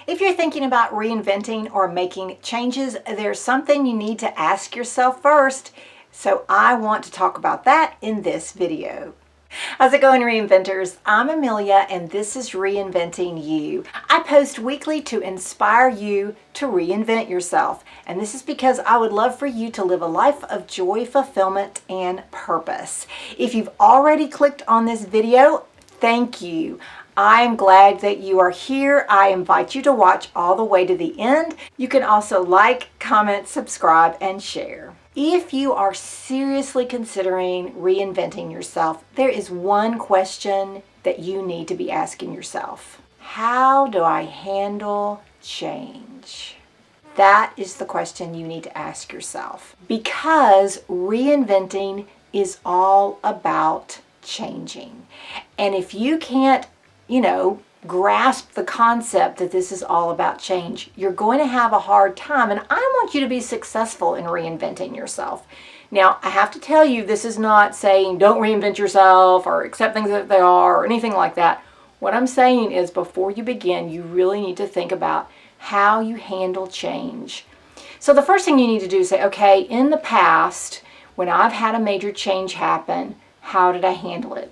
If you're thinking about reinventing or making changes, there's something you need to ask yourself first. So I want to talk about that in this video. How's it going, Reinventors? I'm Amelia and this is Reinventing You. I post weekly to inspire you to reinvent yourself. And this is because I would love for you to live a life of joy, fulfillment, and purpose. If you've already clicked on this video, thank you. I'm glad that you are here. I invite you to watch all the way to the end. You can also like, comment, subscribe, and share. If you are seriously considering reinventing yourself, there is one question that you need to be asking yourself. How do I handle change? That is the question you need to ask yourself, because reinventing is all about changing. And if you can't grasp the concept that this is all about change, you're going to have a hard time. And I want you to be successful in reinventing yourself. Now, I have to tell you, this is not saying don't reinvent yourself or accept things as they are or anything like that. What I'm saying is, before you begin, you really need to think about how you handle change. So the first thing you need to do is say, okay, in the past, when I've had a major change happen, how did I handle it?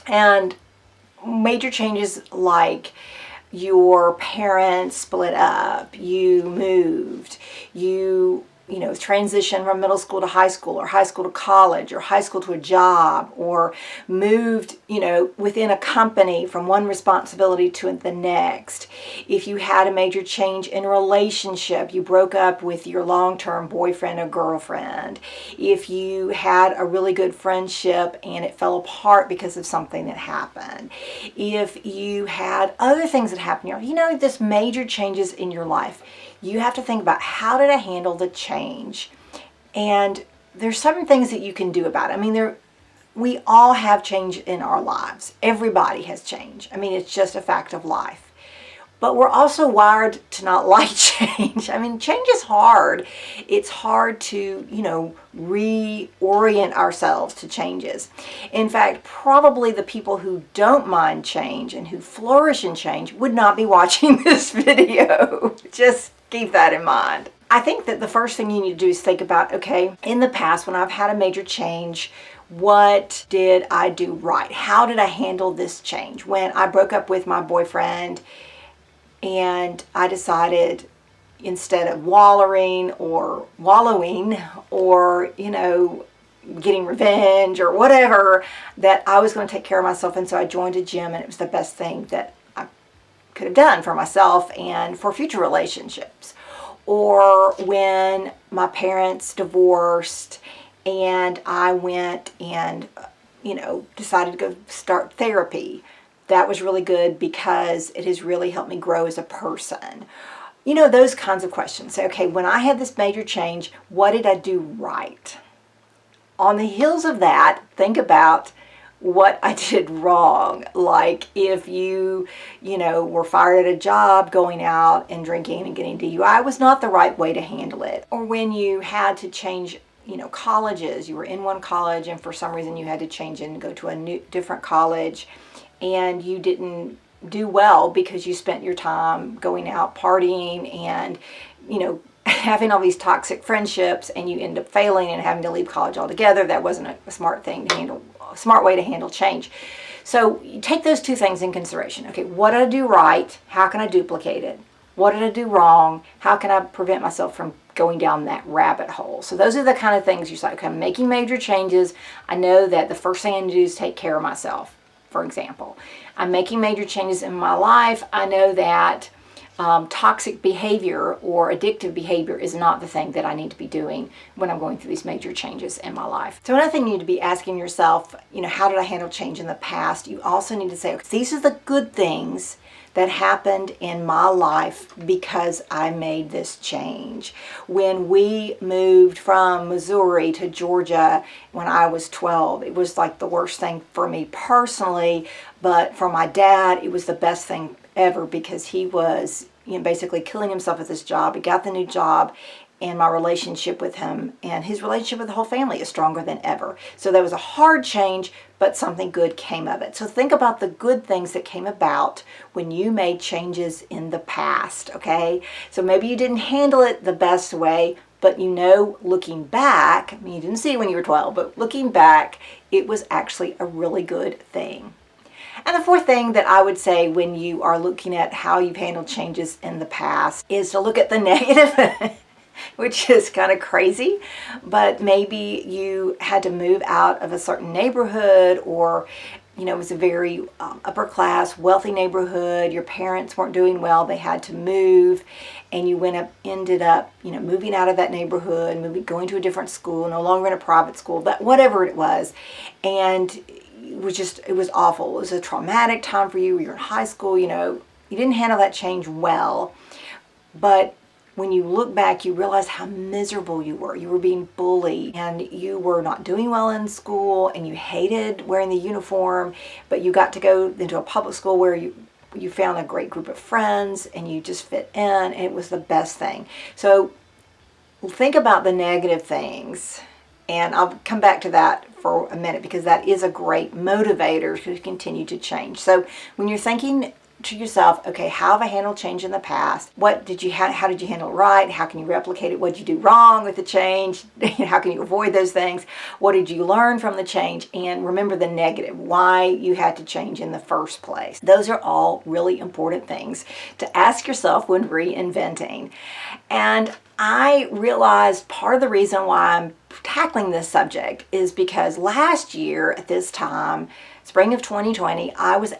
And major changes like your parents split up, you moved, you transitioned from middle school to high school, or high school to college, or high school to a job, or moved, within a company from one responsibility to the next. If you had a major change in relationship, you broke up with your long-term boyfriend or girlfriend. If you had a really good friendship and it fell apart because of something that happened. If you had other things that happened, just major changes in your life. You have to think about, how did I handle the change? And there's certain things that you can do about it. We all have change in our lives. Everybody has change. It's just a fact of life. But we're also wired to not like change. Change is hard. It's hard to, reorient ourselves to changes. In fact, probably the people who don't mind change and who flourish in change would not be watching this video. Just keep that in mind. I think that the first thing you need to do is think about, okay, in the past when I've had a major change, what did I do right? How did I handle this change? When I broke up with my boyfriend and I decided, instead of wallowing or getting revenge or whatever, that I was going to take care of myself. And so I joined a gym, and it was the best thing that I could have done for myself and for future relationships. Or when my parents divorced and I went and, decided to go start therapy. That was really good because it has really helped me grow as a person. Those kinds of questions. Say, okay, when I had this major change, what did I do right? On the heels of that, think about what I did wrong. Like if you, were fired at a job, going out and drinking and getting DUI was not the right way to handle it. Or when you had to change, colleges, you were in one college and for some reason you had to change and go to a different college, and you didn't do well because you spent your time going out partying and, having all these toxic friendships, and you end up failing and having to leave college altogether. That wasn't a smart thing to handle, a smart way to handle change. So you take those two things in consideration. Okay, what did I do right? How can I duplicate it? What did I do wrong? How can I prevent myself from going down that rabbit hole? So those are the kind of things you say, okay, I'm making major changes. I know that the first thing I need to do is take care of myself, for example. I'm making major changes in my life. I know that toxic behavior or addictive behavior is not the thing that I need to be doing when I'm going through these major changes in my life. So another thing you need to be asking yourself, how did I handle change in the past? You also need to say, okay, these are the good things that happened in my life because I made this change. When we moved from Missouri to Georgia when I was 12, it was like the worst thing for me personally, but for my dad, it was the best thing ever because he was basically killing himself at this job. He got the new job and my relationship with him and his relationship with the whole family is stronger than ever. So that was a hard change, but something good came of it. So think about the good things that came about when you made changes in the past, okay? So maybe you didn't handle it the best way, but looking back, I mean, you didn't see it when you were 12, but looking back, it was actually a really good thing. And the fourth thing that I would say when you are looking at how you've handled changes in the past is to look at the negative, which is kind of crazy, but maybe you had to move out of a certain neighborhood, or it was a very upper class, wealthy neighborhood. Your parents weren't doing well. They had to move, and you ended up moving out of that neighborhood, going to a different school, no longer in a private school, but whatever it was. And it was awful. It was a traumatic time for you. You're in high school, you didn't handle that change well. But when you look back, you realize how miserable you were. You were being bullied, and you were not doing well in school, and you hated wearing the uniform, but you got to go into a public school where you found a great group of friends, and you just fit in, and it was the best thing. So think about the negative things, and I'll come back to that for a minute, because that is a great motivator to continue to change. So when you're thinking to yourself, okay, how have I handled change in the past? How did you handle it right? How can you replicate it? What did you do wrong with the change? How can you avoid those things? What did you learn from the change? And remember the negative, why you had to change in the first place. Those are all really important things to ask yourself when reinventing. And I realized part of the reason why I'm tackling this subject is because last year at this time, spring of 2020, I was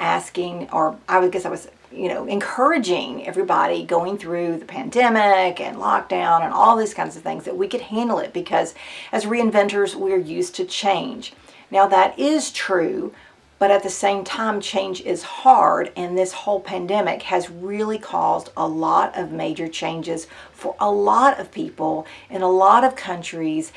encouraging everybody going through the pandemic and lockdown and all these kinds of things that we could handle it, because as reinventors, we're used to change. Now that is true, but at the same time, change is hard, and this whole pandemic has really caused a lot of major changes for a lot of people in a lot of countries,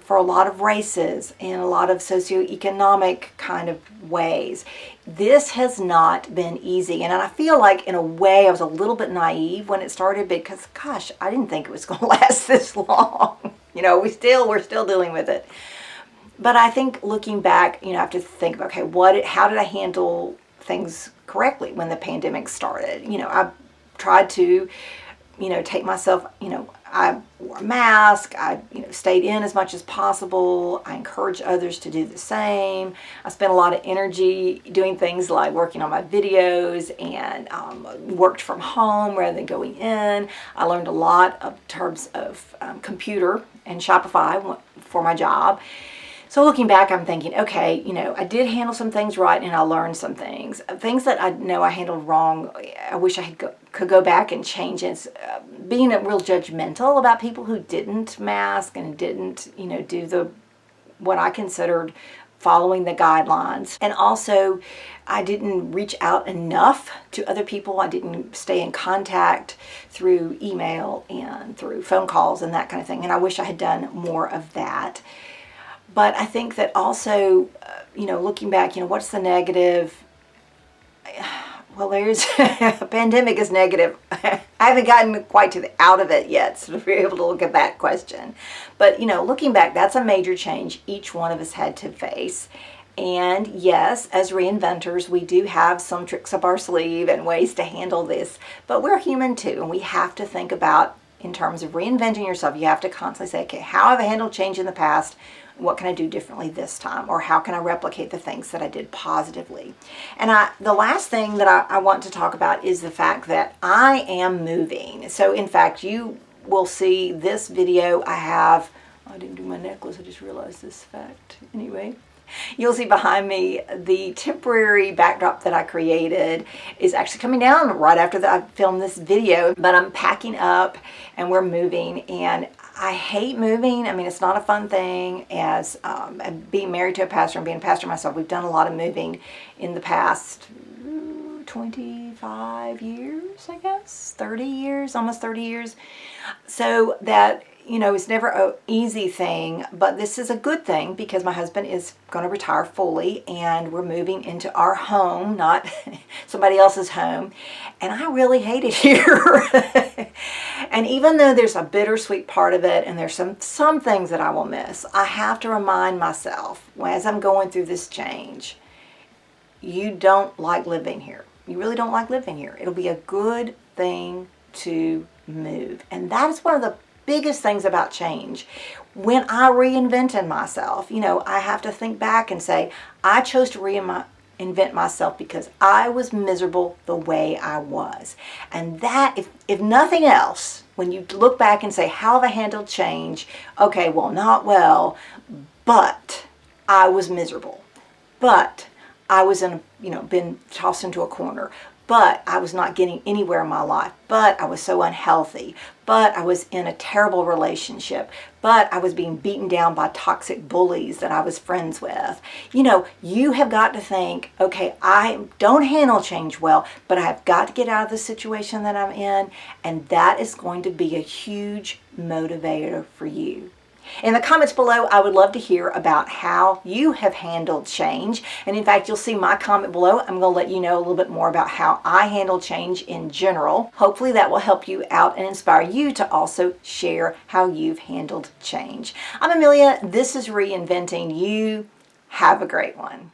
for a lot of races, in a lot of socioeconomic kind of ways. This has not been easy, and I feel like in a way I was a little bit naive when it started, because gosh, I didn't think it was going to last this long. We're still dealing with it. But I think looking back, I have to think about, okay, how did I handle things correctly when the pandemic started? I tried to, take myself, I wore a mask, I, stayed in as much as possible. I encouraged others to do the same. I spent a lot of energy doing things like working on my videos, and worked from home rather than going in. I learned a lot in terms of computer and Shopify for my job. So looking back, I'm thinking, okay, I did handle some things right, and I learned some things. Things that I know I handled wrong, I wish I could go back and change it. Being real judgmental about people who didn't mask and didn't, do what I considered following the guidelines. And also, I didn't reach out enough to other people. I didn't stay in contact through email and through phone calls and that kind of thing. And I wish I had done more of that. But I think that also, looking back, what's the negative? Well, there's a pandemic is negative. I haven't gotten quite out of it yet, so to be able to look at that question. But, looking back, that's a major change each one of us had to face. And yes, as reinventors, we do have some tricks up our sleeve and ways to handle this. But we're human too, and we have to think about, in terms of reinventing yourself, you have to constantly say, okay, how have I handled change in the past? What can I do differently this time? Or how can I replicate the things that I did positively? And the last thing that I want to talk about is the fact that I am moving. So in fact, you will see this video. I didn't do my necklace. I just realized this fact. Anyway, you'll see behind me the temporary backdrop that I created is actually coming down right after I filmed this video. But I'm packing up and we're moving, and I hate moving. I mean, it's not a fun thing. As being married to a pastor and being a pastor myself, we've done a lot of moving in the past 25 years, I guess, 30 years, almost 30 years. So that, it's never an easy thing, but this is a good thing because my husband is going to retire fully, and we're moving into our home, not somebody else's home. And I really hate it here. And even though there's a bittersweet part of it and there's some things that I will miss, I have to remind myself as I'm going through this change, you don't like living here. You really don't like living here. It'll be a good thing to move. And that is one of the biggest things about change. When I reinvented myself, I have to think back and say, I chose to reinvent myself because I was miserable the way I was. And that, if nothing else, when you look back and say, how have I handled change? Okay, well, not well, but I was miserable. But I was been tossed into a corner. But I was not getting anywhere in my life. But I was so unhealthy. But I was in a terrible relationship. But I was being beaten down by toxic bullies that I was friends with. You have got to think, okay, I don't handle change well, but I have got to get out of the situation that I'm in. And that is going to be a huge motivator for you. In the comments below, I would love to hear about how you have handled change. And in fact, you'll see my comment below. I'm going to let you know a little bit more about how I handle change in general. Hopefully that will help you out and inspire you to also share how you've handled change. I'm Amelia. This is Reinventing You. Have a great one.